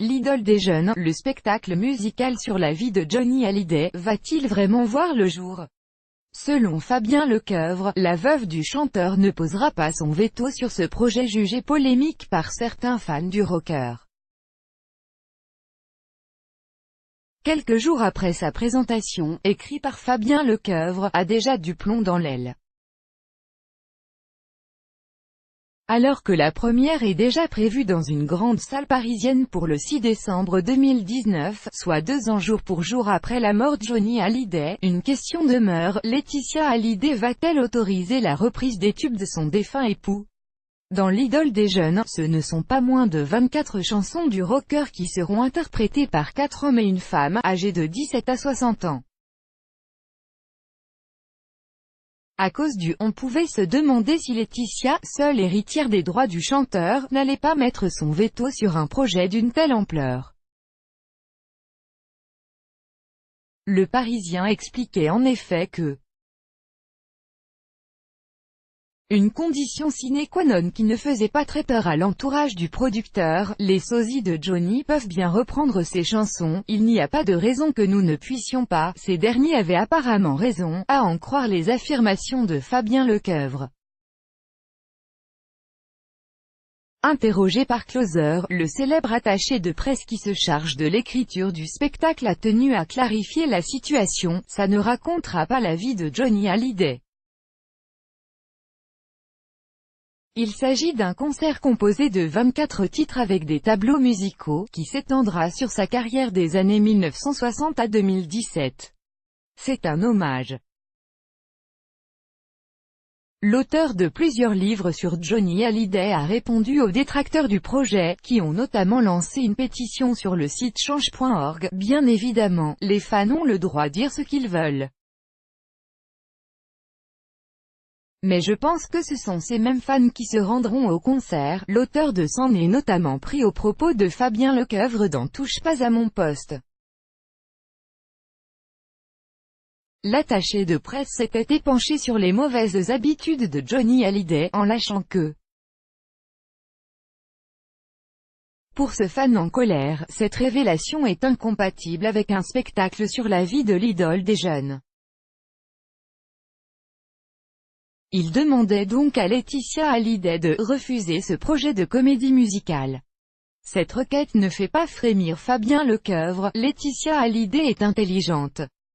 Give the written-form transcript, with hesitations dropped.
L'idole des jeunes, le spectacle musical sur la vie de Johnny Hallyday, va-t-il vraiment voir le jour? Selon Fabien Lecoeuvre, la veuve du chanteur ne posera pas son veto sur ce projet jugé polémique par certains fans du rocker. Quelques jours après sa présentation, écrit par Fabien Lecoeuvre, a déjà du plomb dans l'aile. Alors que la première est déjà prévue dans une grande salle parisienne pour le 6 décembre 2019, soit 2 ans jour pour jour après la mort de Johnny Hallyday, une question demeure: Laetitia Hallyday va-t-elle autoriser la reprise des tubes de son défunt époux? Dans l'idole des jeunes, ce ne sont pas moins de 24 chansons du rocker qui seront interprétées par 4 hommes et une femme, âgés de 17 à 60 ans. À cause du « on pouvait se demander si Laetitia, seule héritière des droits du chanteur, n'allait pas mettre son veto sur un projet d'une telle ampleur. Le Parisien expliquait en effet que une condition sine qua non qui ne faisait pas très peur à l'entourage du producteur, les sosies de Johnny peuvent bien reprendre ses chansons, il n'y a pas de raison que nous ne puissions pas, ces derniers avaient apparemment raison, à en croire les affirmations de Fabien Lecoeuvre. Interrogé par Closer, le célèbre attaché de presse qui se charge de l'écriture du spectacle a tenu à clarifier la situation: ça ne racontera pas la vie de Johnny Hallyday. Il s'agit d'un concert composé de 24 titres avec des tableaux musicaux, qui s'étendra sur sa carrière des années 1960 à 2017. C'est un hommage. L'auteur de plusieurs livres sur Johnny Hallyday a répondu aux détracteurs du projet, qui ont notamment lancé une pétition sur le site change.org. Bien évidemment, les fans ont le droit de dire ce qu'ils veulent. Mais je pense que ce sont ces mêmes fans qui se rendront au concert. L'auteur de s'en est notamment pris aux propos de Fabien Lecoeuvre dans Touche pas à mon poste. L'attaché de presse s'était épanché sur les mauvaises habitudes de Johnny Hallyday, en lâchant que pour ce fan en colère, cette révélation est incompatible avec un spectacle sur la vie de l'idole des jeunes. Il demandait donc à Laetitia Hallyday de refuser ce projet de comédie musicale. Cette requête ne fait pas frémir Fabien Lecoeuvre. Laetitia Hallyday est intelligente.